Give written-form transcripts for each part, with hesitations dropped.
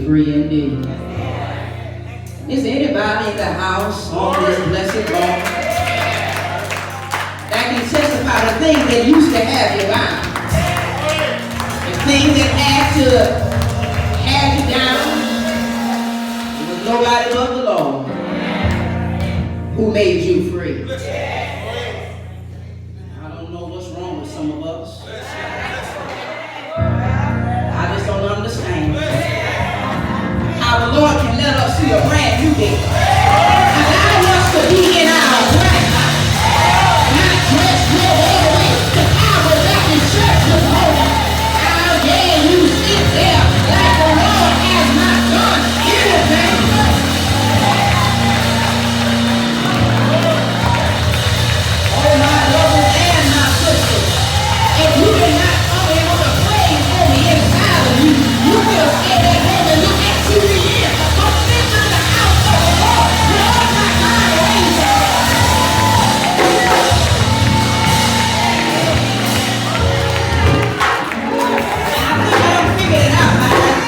free indeed. Is anybody in the house on this blessed Lord that can testify the things that used to have you bound? The things that had you down? It was nobody but the Lord who made you free. I don't know what's wrong with some of us. I just don't understand how the Lord can let us see a brand new day. Allow us to be in our right mind, not just go all the way to Calvary Baptist Church this morning. How dare you sit there like the Lord has not done anything? Oh, my brothers and my sisters, if you did not come in with a praise on the inside of you, you will stay at home and look at TV in. But sit in the house of the Lord. Lord, my God, raise up. I think I done figured it out by now.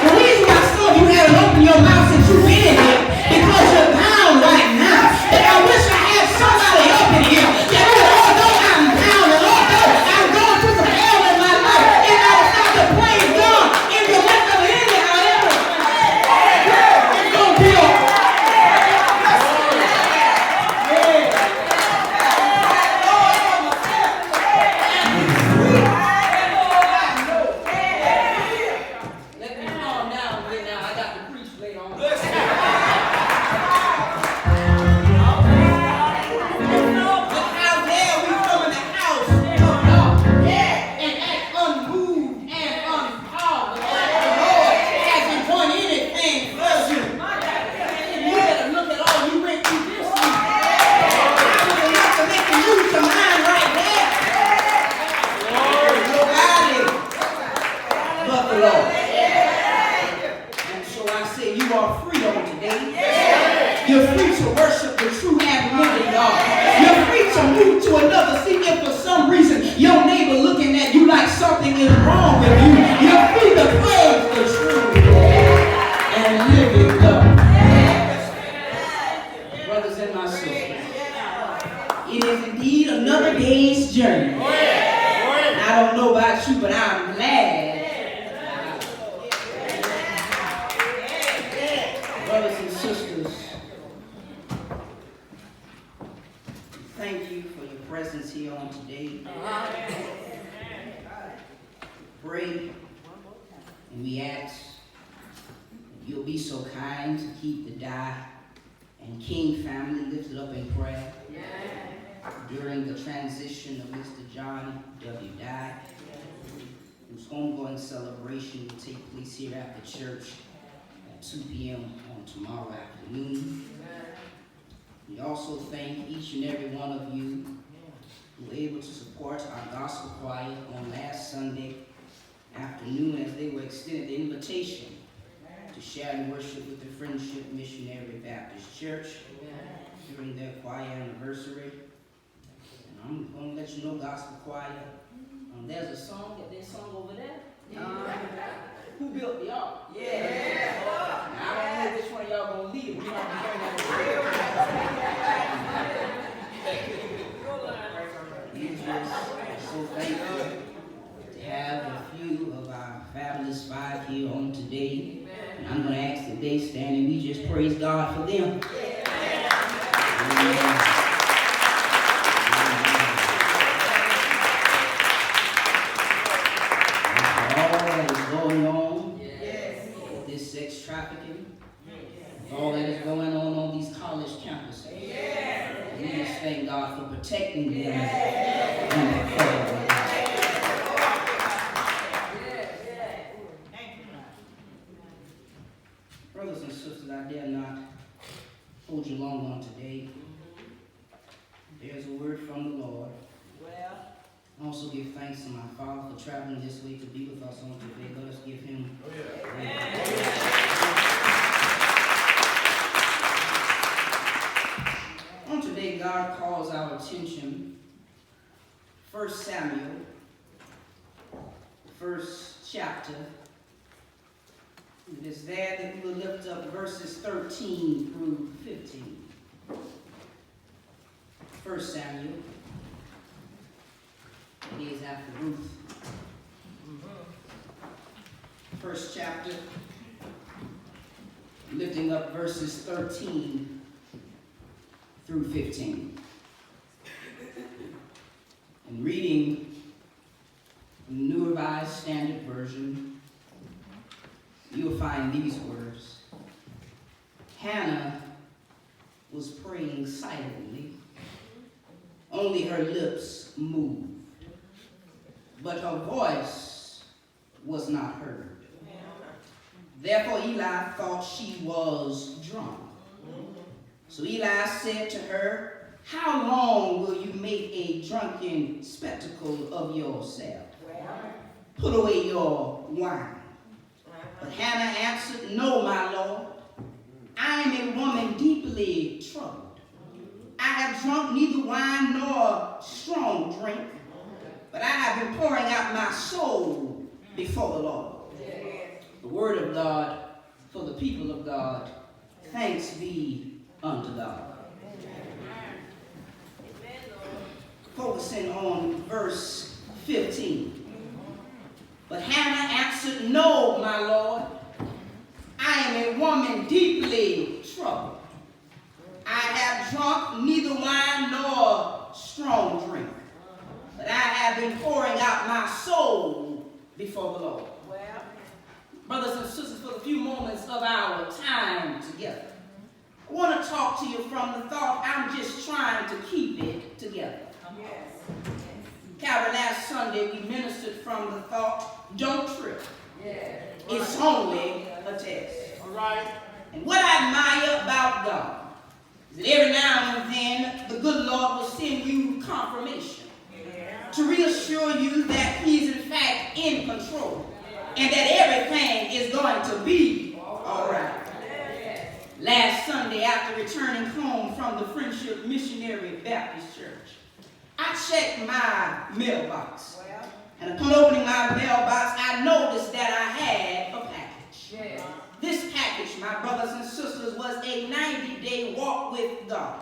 The reason why some of you haven't opened your mouth since you've been in here, because you're bound right now. And I wish I had somebody up in here that although I'm bound and although I'm going through some hell in my life, and I decide to praise God in the midst of it however, it's going to be all right. Let me calm down a bit now. I got the preach plate on. Look how dare we come in the house of God and act unmoved and unpowered. The Lord hasn't done anything for you. You better look at all you went through this week. I was enough to make you lose your mind right there. Nobody but the Lord. And so I say you are free on today. You're free to worship the true and living God. You're free to move to another. See, if for some reason your neighbor looking at you like something is wrong with you, you're free to praise the true and living God. Brothers and my sisters, it is indeed another day's journey. I don't know about you, but I'm glad. Brothers and sisters, thank you for your presence here on today. Pray, and we ask that you'll be so kind to keep the Dye and King family lifted up in prayer during the transition of Mr. John W. Dye, whose homegoing celebration will take place here at the church at 2 p.m. on tomorrow afternoon. We also thank each and every one of you who were able to support our gospel choir on last Sunday afternoon as they were extended the invitation to share and worship with the Friendship Missionary Baptist Church during their choir anniversary. And I'm going to let you know, gospel choir, there's a song that they sung over there. Who built the ark? Yeah. I don't know which one of y'all gonna lead. We don't be hearing that. So thankful to have a few of our fabulous five here on today. And I'm gonna ask that they stand and we just praise God for them. Amen. All that is going on these college campuses. We just thank God for protecting them. Brothers and sisters, I dare not hold you long on today. There's a word from the Lord. I also give thanks to my Father for traveling this way to be with us on today. Let us give him on today, God calls our attention 1 Samuel, 1st chapter, It is there that we will lift up verses 13 through 15. 1 Samuel. It is after Ruth. First chapter. Lifting up verses 13 through 15. And reading the New Revised Standard Version, you'll find these words. Hannah was praying silently. Only her lips moved, but her voice was not heard. Therefore Eli thought she was drunk. So Eli said to her, "How long will you make a drunken spectacle of yourself? Put away your wine." But Hannah answered, "No, my Lord. I am a woman deeply troubled. I have drunk neither wine nor strong drink, but I have been pouring out my soul before the Lord." The word of God for the people of God. Thanks be unto God. Focusing on verse 15. But Hannah answered, "No, my Lord. I am a woman deeply troubled. I have drunk neither wine nor strong drink, but I have been pouring out my soul before the Lord." Brothers and sisters, for the few moments of our time together, I want to talk to you from the thought, I'm just trying to keep it together. Calvary, last Sunday we ministered from the thought, don't trip. It's only a test. All right. And what I admire about God is that every now and then the good Lord will send you confirmation to reassure you that He is in fact in control and that everything is going to be all right. Last Sunday, after returning home from the Friendship Missionary Baptist Church, I checked my mailbox. And upon opening my mailbox, I noticed that I had a package. This package, my brothers and sisters, was a 90-day walk with God.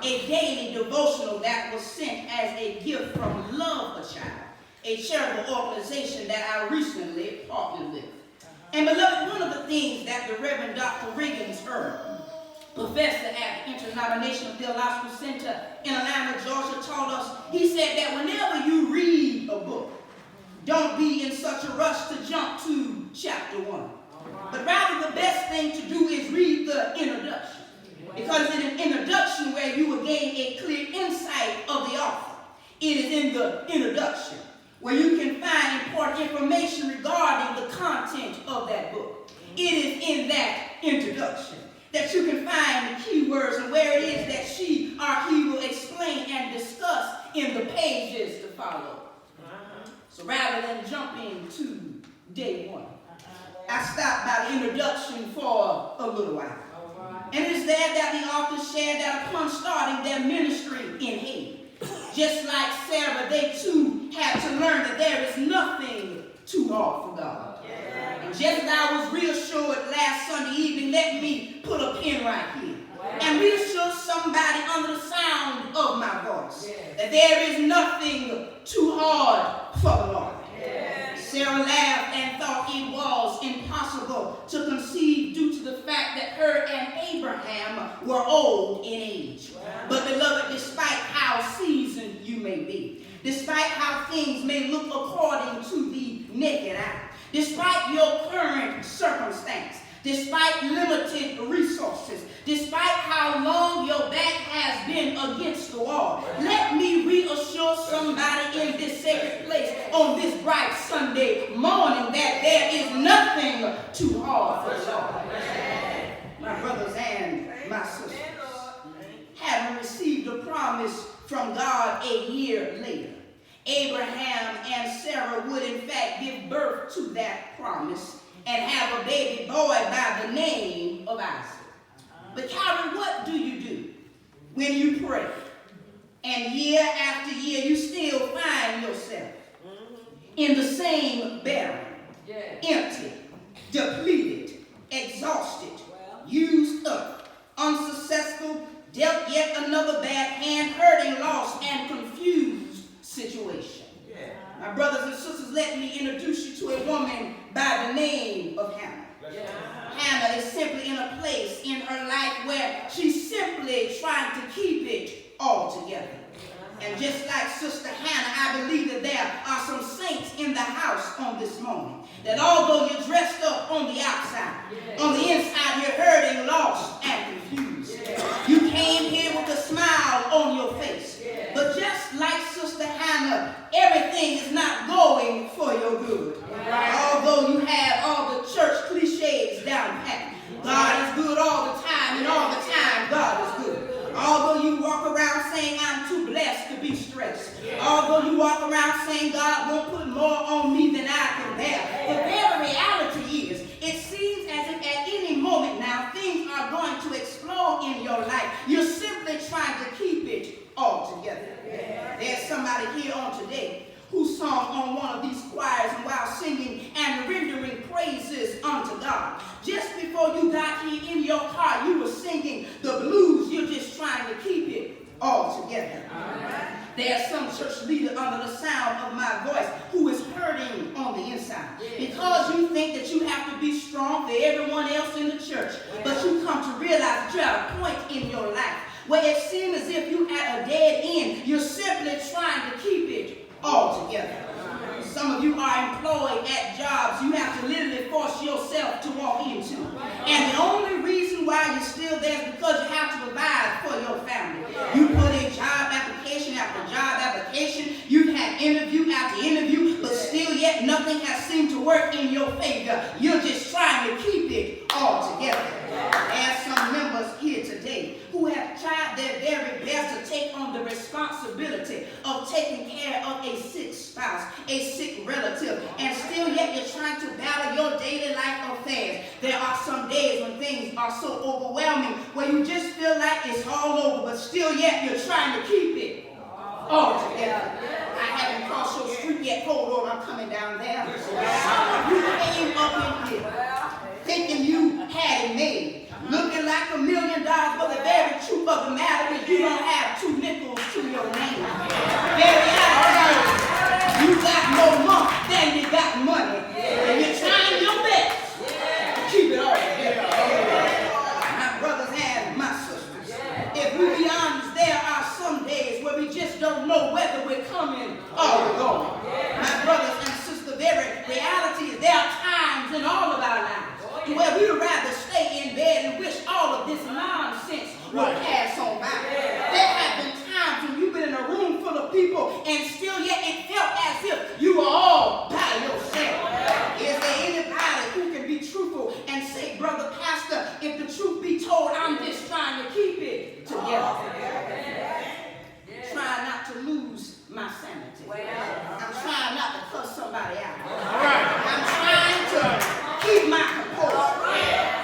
A daily devotional that was sent as a gift from Love a Child, a charitable organization that I recently partnered with. And beloved, one of the things that the Reverend Dr. Riggins Earl, professor at the Interdenominational Theological Center in Atlanta, Georgia, taught us, he said that whenever you read a book, don't be in such a rush to jump to chapter 1. But rather the best thing to do is read the introduction. Because in an introduction where you will gain a clear insight of the author, it is in the introduction where you can find important information regarding the content of that book. It is in that introduction that you can find the key words and where it is that she or he will explain and discuss in the pages to follow. So rather than jumping to day 1, I stopped by the introduction for a little while. And it's there that the author shared that upon starting their ministry in Haiti, just like Sarah, they too had to learn that there is nothing too hard for God. And just as I was reassured last Sunday evening, let me put a pin right here and reassure somebody under the sound of my voice that there is nothing too hard for the Lord. Sarah laughed and thought it was impossible to conceive due to the fact that her and Abraham were old in age. But beloved, despite how seasoned you may be, despite how things may look according to the naked eye, despite your current circumstance, despite limited resources, despite how long your back has been against the wall, let me reassure somebody in this sacred place on this bright Sunday morning that there is nothing too hard for the Lord. My brothers and my sisters, having received a promise from God a year later, Abraham and Sarah would in fact give birth to that promise and have a baby boy by the name of Isaac. But Calvary, what do you do when you pray and year after year you still find yourself in the same barren, empty, depleted, exhausted, used up, unsuccessful, dealt yet another bad hand, hurting, lost, and confused situation. My brothers and sisters, let me introduce you to a woman by the name of Hannah. Hannah is simply in a place in her life where she's simply trying to keep it all together. And just like Sister Hannah, I believe that there are some saints in the house on this morning. That although you're dressed up on the outside, on the inside you're hurting, lost, and confused. You came here with a smile on your face. But just like Sister Hannah, everything is not going for your good. Although you have all the church cliches down pat. God is good all the time, and all the time God is good. Although you walk around saying, I'm too blessed to be stressed. Although you walk around saying, God won't put more on me than I can bear. The very reality is, it seems as if at any moment now, things are going to explode in your life. You're simply trying to keep it all together. There's somebody here on today who sung on one of these choirs and while singing and rendering praises unto God. Just before you got here in your car, you were singing the blues. You're just trying to keep it all together. There's some church leader under the sound of my voice who is hurting on the inside because you think that you have to be strong for everyone else in the church. But you come to realize that you're at a point in your life where it seems as if you're at a dead end. You're simply trying to keep it all together. Some of you are employed at jobs you have to literally force yourself to walk into. And the only reason why you're still there is because you have to provide for your family. You put in job application after job application. You've had interview after interview, but still yet nothing has seemed to work in your favor. You're just trying to keep it all together. There are some members here today who have tried their very best to take on the responsibility of taking care of a sick spouse, a sick relative, and still yet you're trying to battle your daily life affairs. There are some days when things are so overwhelming where you just feel like it's all over, but still yet you're trying to keep it all together. I haven't crossed your street yet. Hold on, I'm coming down there. Some of you came up in here thinking you had it made, looking like $1 million, but the very truth of the matter is you don't have 2 nickels to your name. Very honest, you got more money than you got money, and you're trying your best to keep it all together. My brothers and my sisters, if we be honest, there are some days where we just don't know whether we're coming or we're going. My brothers and sisters, very reality is there are times in all of our lives where we would rather stay in bed and wish all of this nonsense would pass on by. There have been times when you've been in a room full of people and still yet it felt as if you were all by yourself. Is there anybody who can be truthful and say, Brother Pastor, if the truth be told, I'm just trying to keep it together. Trying not to lose my sanity. I'm trying not to cuss somebody out. I'm trying to keep my composure.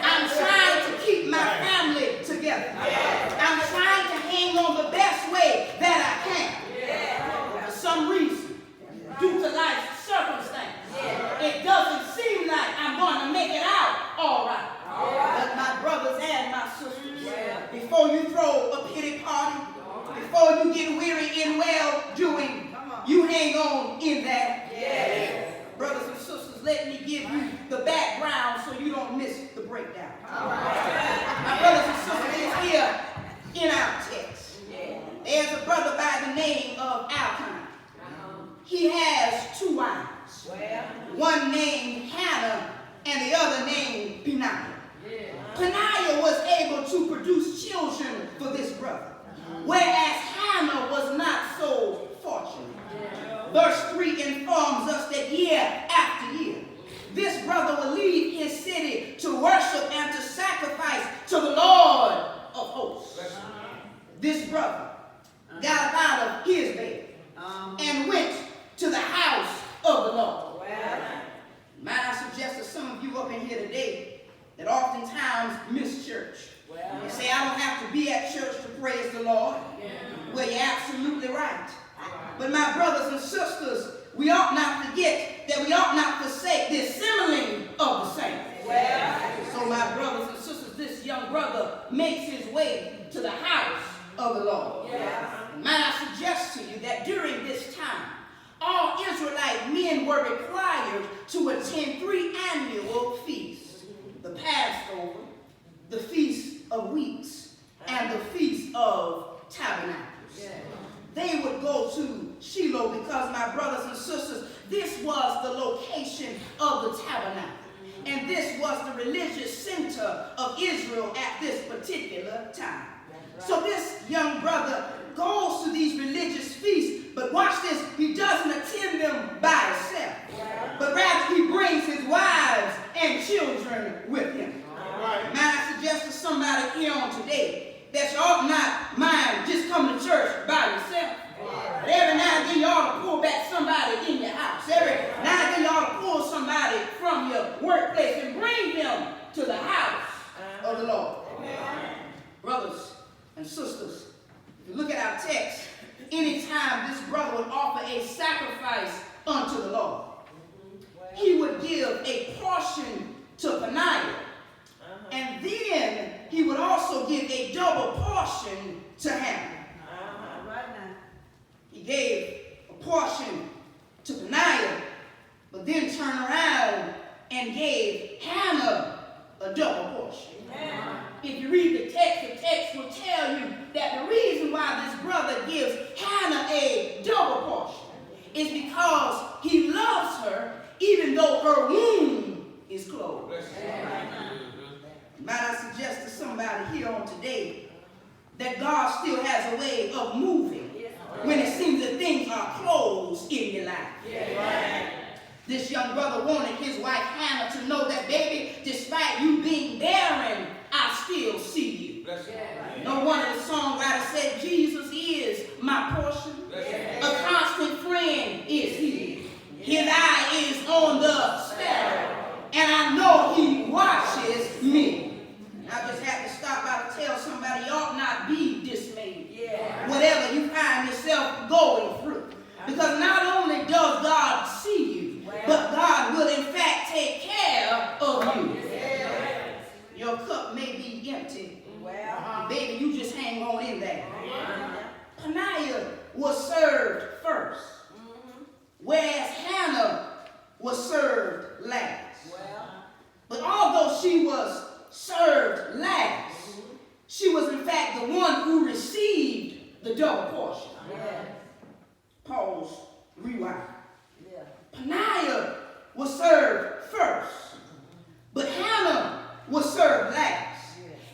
I'm trying to keep my family together. I'm trying to hang on the best way that I can. For some reason, due to life's circumstance, it doesn't seem like I'm going to make it out all right. But my brothers and my sisters, before you throw a pity party, before you get weary in well-doing, you hang on in there. Brothers and sisters, let me give you the background so you don't miss the breakdown. My brothers and sisters, here in our text, there's a brother by the name of Elkanah. He has 2 wives. One named Hannah and the other named Peninnah. Peninnah was able to produce children for this brother, whereas Hannah was not so fortunate. Verse 3 informs us that year after year, this brother will leave his city to worship and to sacrifice to the Lord of hosts. This brother got up out of his bed and went to the house of the Lord. Might I suggest to some of you up in here today that oftentimes miss church. You say, I don't have to be at church to praise the Lord. Well, you're absolutely right. But my brothers and sisters, we ought not forget that we ought not forsake the assembling of the saints. So my this young brother makes his way to the house of the Lord. Might I suggest to you that during this time, all Israelite men were required to attend 3 annual feasts: the Passover, the Feast of Weeks, and the Feast of Tabernacles. They would go to Shiloh because, my brothers and sisters, this was the location of the tabernacle. And this was the religious center of Israel at this particular time. So this young brother goes to these religious feasts, but watch this, he doesn't attend them by himself, but rather he brings his wives and children with him. May I suggest to somebody here on today that you ought not mind just coming to church by yourself. But every now and then you ought to pull back somebody in your house. Every now and then you ought to pull somebody from your workplace and bring them to the house of the Lord. Brothers and sisters, if you look at our text, anytime this brother would offer a sacrifice unto the Lord, he would give a portion to Peninnah, and then he would also give a double portion to Hannah. He gave a portion to Peninnah, but then turned around and gave Hannah a double portion. If you read the text will tell you that the reason why this brother gives Hannah a double portion is because he loves her even though her womb is closed. Might I suggest to somebody here on today that God still has a way of moving when it seems that things are closed in your life. This young brother wanted his wife Hannah to know that, baby, despite you being barren, I still see you. No wonder the songwriter said, Jesus is my portion. A constant friend is he. His eye is on the sparrow, and I know he watches me. I just have to stop by to tell somebody, you ought not be dismayed. Whatever you find yourself going through. Because not only does God see you, but God will in fact take care of you. Your cup may be empty. Baby, you just hang on in there. Peninnah was served first, whereas Hannah was served last. But although she was served last, she was in fact the one who received the double portion. Pause, rewind. Peninnah was served first, but Hannah was served last.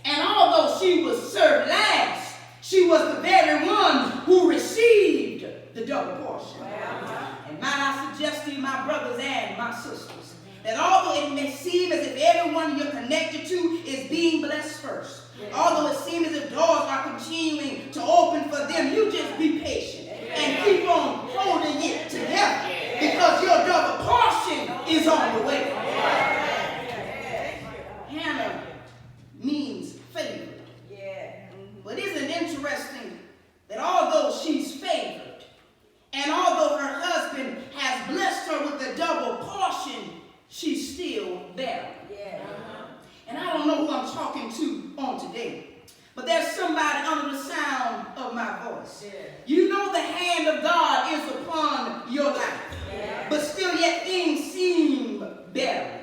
And although she was served last, she was the very one who received the double portion. And might I suggest to you, my brothers and my sisters, that although it may seem as if everyone you're connected to is being blessed first, although it seems as if doors are continuing to open for them, you just be patient and keep on holding it together, because your double portion is on the way. Hannah means favored. But isn't it interesting that although she's favored, and although her husband has blessed her with a double portion, she's still barren. And I don't know who I'm talking to on today, but there's somebody under the sound of my voice. You know the hand of God is upon your life, but still yet things seem barren.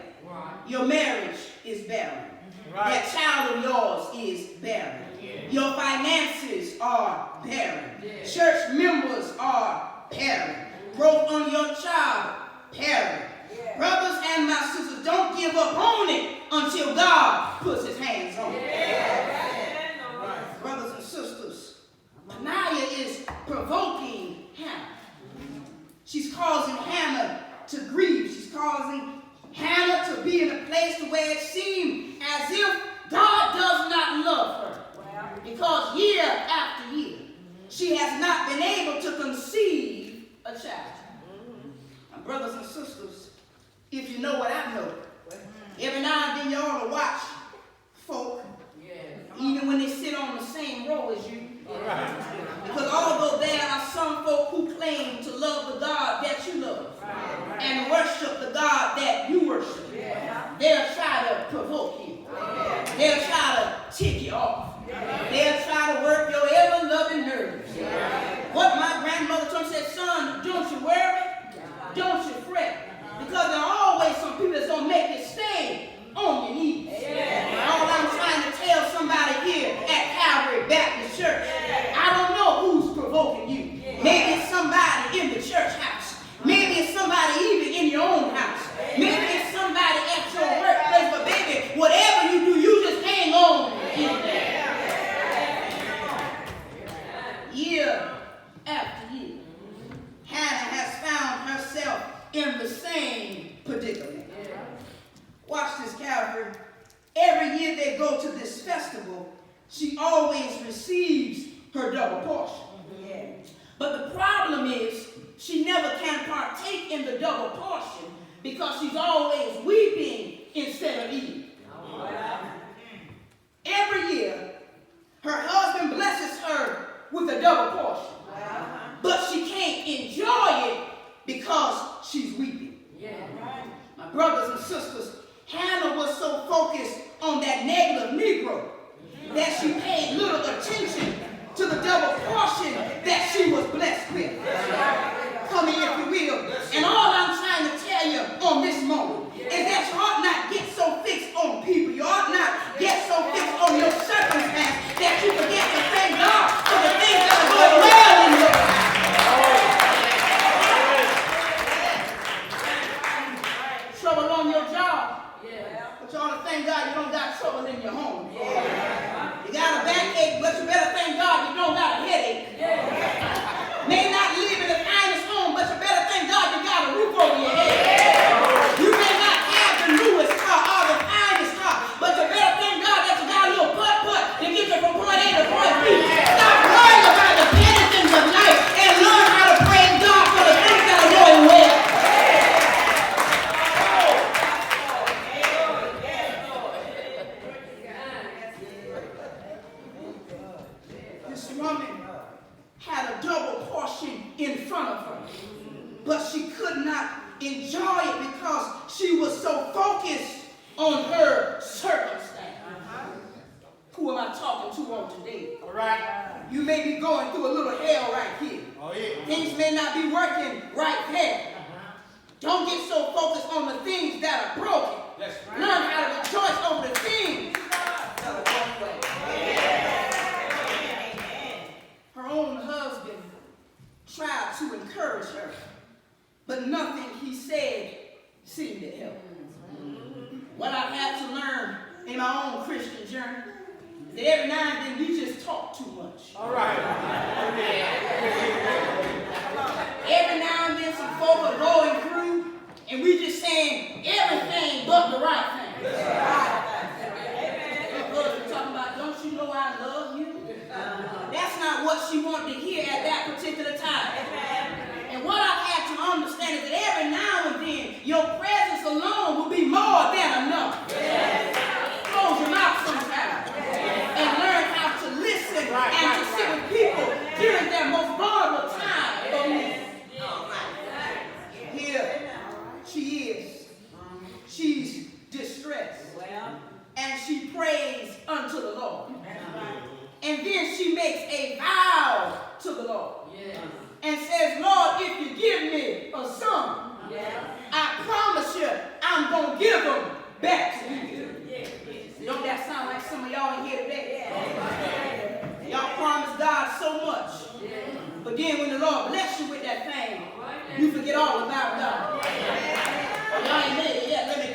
Your marriage is barren. That child of yours is barren. Your finances are barren. Church members are barren. Growth on your child, barren. Brothers and my sisters, don't give up on it until God puts his hands on it. Brothers and sisters, Peninnah is provoking Hannah. She's causing Hannah to grieve. She's causing Hannah to be in a place where it seemed as if God does not love her. Because year after year, she has not been able to conceive a child. My brothers and sisters, if you know what I know, every now and then you ought to watch folk, even when they sit on the same row as you. Because although there are some folk who claim to love the God that you love and worship the God that you worship, they'll try to provoke you. They'll try to tick you off. They'll try to work your ever-loving nerves. What my grandmother told me, said, son, don't you worry, don't you fret, because there are always some people that's going to make you stay on your knees. All I'm trying to tell somebody here at Calvary Baptist Church, I don't know who's provoking you. Maybe it's somebody in the church house. Maybe it's somebody even in your own house. Maybe it's somebody at your workplace. But baby, whatever you do, you just hang on in there. Year after year, Hannah has found herself in the same predicament. Watch this, Calvary. Every year they go to this festival, she always receives her double portion. But the problem is, she never can partake in the double portion because she's always weeping instead of eating. Every year, her husband blesses her with a double portion. But she can't enjoy it because she's weeping. My brothers and sisters, Hannah was so focused on that negative Negro that she paid little attention to the double portion that she was blessed with. Come here, if you will. And all I'm trying to tell you on this moment is that you ought not get so fixed on people. You ought not get so fixed on your circumstance that you forget to thank God for the things that are going well in your life. Trouble on your job. But you ought to thank God you don't got trouble in your home. You got a backache, but you better thank God you don't got a headache. May not live in the finest home, but you better thank God you got a roof over your head. You may not have the newest car or the finest car, but you better thank God that you got a little putt-putt to get you from point A to point B. Stop worrying about the petty things of life and learn how to praise God for the things that are going well. This woman had a double portion in front of her, but she could not enjoy it because she was so focused on her circumstance. Who am I talking to on today? All right. You may be going through a little hell right here. Oh, yeah. Things may not be working right there. Don't get so focused on the things that are broken. Right. Learn how to rejoice over the things that are going well. Her own husband tried to encourage her, but nothing he said seemed to help. What I've had to learn in my own Christian journey is that every now and then we just talk too much. All right. Every now and then some folk are going through and we just saying everything but the right thing. We're talking about, don't you know I love you? That's not what she wanted to hear at that particular time. And what I've had to understand is that every now and then, your presence alone will be more than enough. Close your mouth sometimes and learn how to listen and to sit with people during their most vulnerable time of need. Here she is. She's distressed. And she prays unto the Lord. And then she makes a vow to the Lord. And says, Lord, if you give me a son, I promise you I'm going to give them back to you. Don't that sound like some of y'all in here today? Y'all promise God so much. But then when the Lord bless you with that thing, you forget all about God. Y'all ain't made it yet. Let me.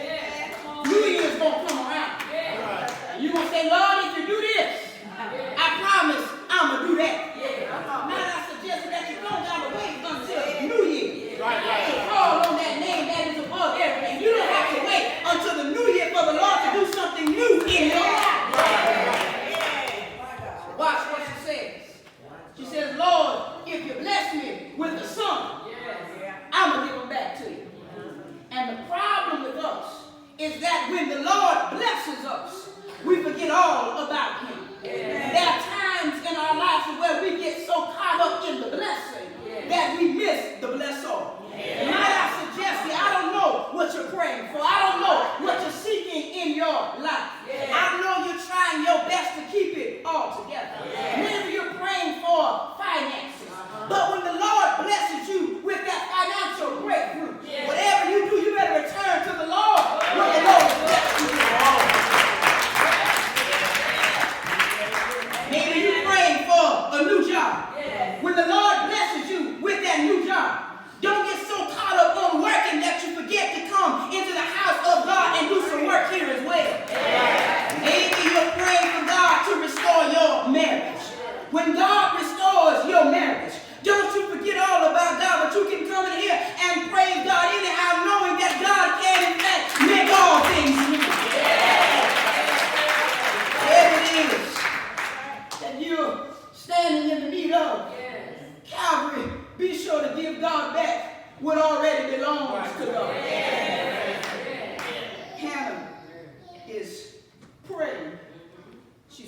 New Year's going to come around. And you're going to say, Lord, if you do this, I promise I'm going to do that. Now I suggest that you don't got to wait until New Year to call on that name that is above everything. You don't have to wait until the New Year for the Lord to do something new in your life. Watch what she says. She says, Lord, if you bless me with a son, I'm going to give him back to you. And the problem with us is that when the Lord blesses us, we forget all about him. There are times in our lives where we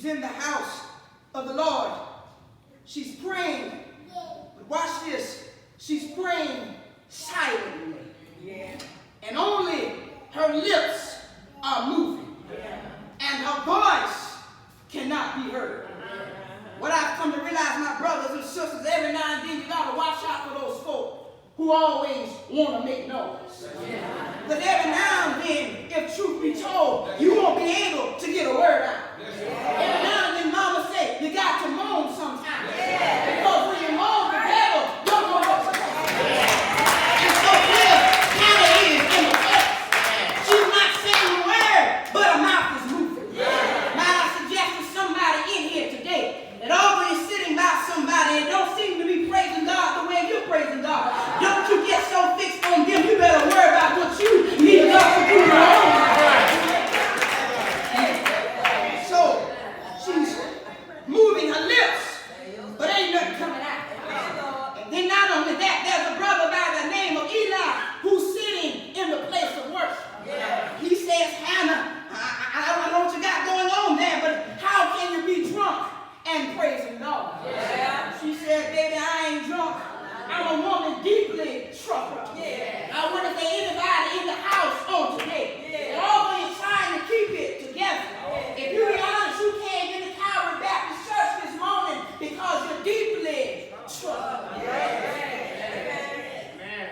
She's in the house of the Lord. She's praying. But watch this. She's praying silently. And only her lips are moving. And her voice cannot be heard. What I've come to realize, my brothers and sisters, every now and then you got to watch out for those folk who always want to make noise. But every now and then, if truth be told, you won't be able to get a word out. Every now and then, mama say, you got to moan sometimes. Because when you moan, the devil don't know what to say. And so here, Hannah is in the place. She's not saying a word, but her mouth is moving. Might I suggest to somebody in here today that although you're sitting by somebody and don't seem to be praising God the way you're praising God, don't you get so fixed on them, you better worry about what you need God to do in your own life. So, she's moving her lips, but ain't nothing coming out. And then not only that, there's a brother by the name of Eli who's sitting in the place of worship. He says, Hannah, I don't know what you got going on there, but how can you be drunk and praising God? She said, baby, I ain't drunk. I'm a woman deeply troubled. I want to say anybody in the house on today. And although you're trying to keep it together, if you be honest, you came into Calvary Baptist Church this morning because you're deeply troubled. The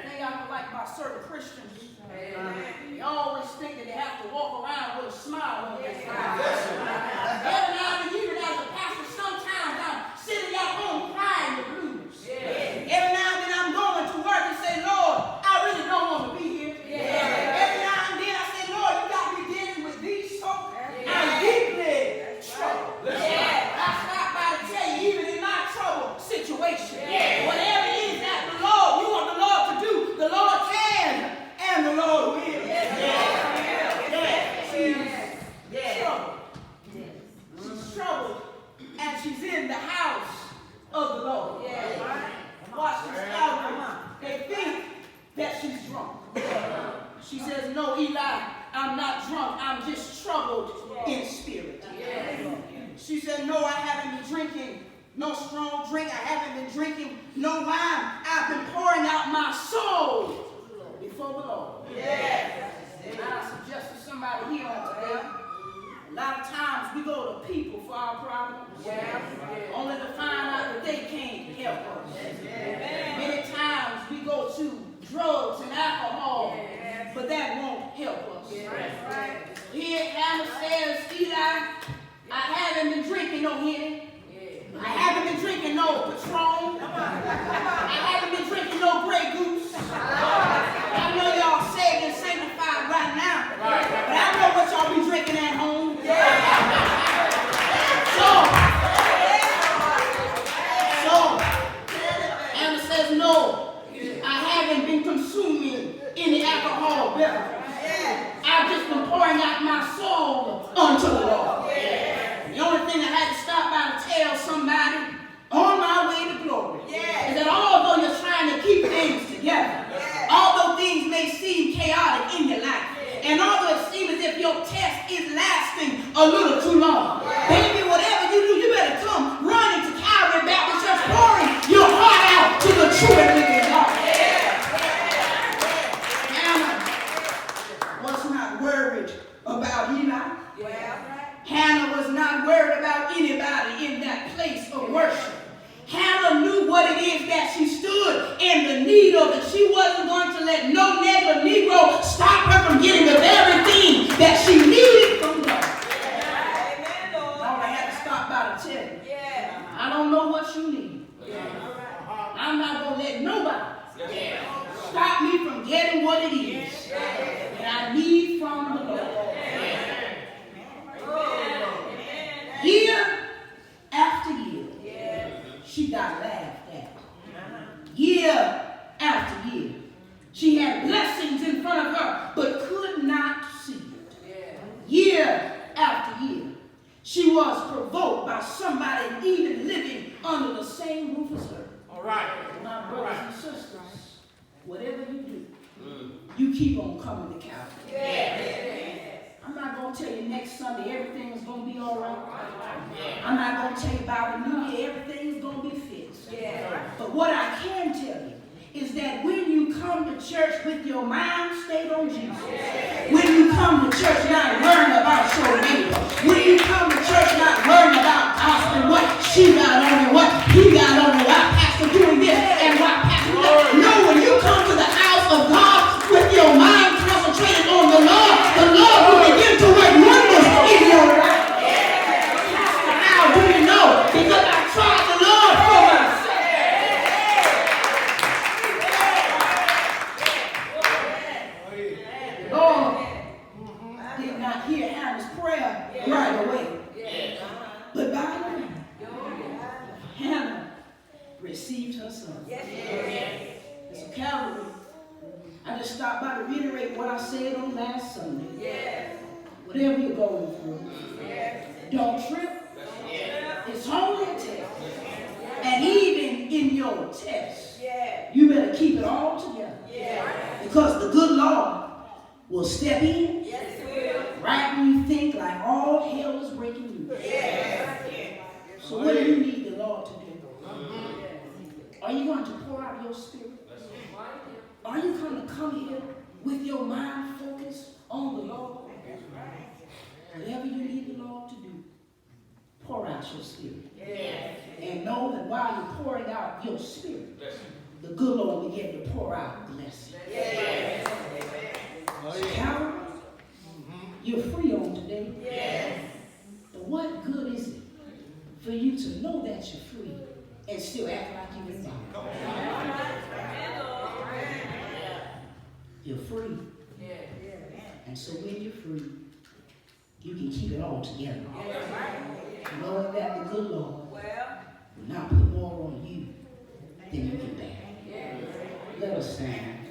thing I don't like about certain Christians, they always think that they have to walk around with a smile on their face. Every now and then, even as a pastor, sometimes I'm sitting at home crying the blues. Every now and then I'm going to work and say, Lord, I really don't want to be here. Every now and then I say, Lord, you got me dealing with these folk. I'm deeply troubled. I stop by to tell you, even in my troubled situation, whatever it is that the Lord, you want the Lord to do, the Lord can and the Lord will. She's troubled. And she's in the house of the Lord. Watch this out. They think that she's drunk. She says, no, Eli, I'm not drunk. I'm just troubled in spirit. She said, no, I haven't been drinking no strong drink. I haven't been drinking no wine. I've been pouring out my soul before the Lord. I suggest to somebody here on today, a lot of times we go to people for our problems, only to find out that they can't help us. Many times we go to drugs and alcohol, but that won't help us. Here Hannah says, Eli, I haven't been drinking no Henny. I haven't been drinking no Patron. I haven't been drinking no Grey Goose. I know y'all saved and sanctified right now, but I know what y'all be drinking at home. So Anna says, no, I haven't been consuming any alcohol beverage. I've just been pouring out my soul unto the Lord. The only thing I had to stop by to tell somebody on my way to glory is that although you're trying to keep things together, although things may seem chaotic in your life, and although it seems as if your test is lasting a little too long, baby, whatever you do, you better come running to Calvary Baptist Church, pouring your heart out to the true and living God. Hannah was not worried about Eli. Hannah was not worried about anybody in that place of worship. Hannah knew what it is that she stood in the need of, and she wasn't going to let no negative Negro stop her from getting the very thing that she needed from God. All I had to stop by to tell you, I don't know what you need. I'm not going to let nobody stop me from getting what it is that I need from the Lord. Year after year, she got laughed at. Year after year, she had blessings in front of her, but could not see it. Year after year, she was provoked by somebody even living under the same roof as her. All right. My brothers and sisters, whatever you do, you keep on coming to Calvary. I'm not going to tell you next Sunday everything is going to be all right. tell you about the new year, everything's going to be fixed. Yeah. But what I can tell you is that when you come to church with your mind stayed on Jesus, when you come to church not learning about your neighbor, when you come to church not learning about gospel, what she got on and what he got on and why pastor doing this and why pastor that. No, when you come to the house of God with your mind concentrated on the Lord will begin to work wonders in your life. How do you know? Because I tried the Lord for myself. Lord did not hear Hannah's prayer right away. But by the way, Hannah received her son. And so Calvary, I just stopped by to reiterate what I said on last Sunday. Whatever you're going through, don't trip. It's only a test. And even in your test, you better keep it all together. Because the good Lord will step in right when you think like all hell is breaking loose. So what do you need the Lord to do? Are you going to pour out your spirit? Are you going to come here with your mind focused on the Lord? Whatever you need the Lord to do, pour out your spirit. And know that while you're pouring out your spirit, the good Lord will begin to pour out blessings. Calvary, you're free on today. But what good is it for you to know that you're free and still act like you're in bondage? You're free. And so when you're free, you can keep it all together. Knowing that the good Lord will not put more on you than you can bear. Let us stand.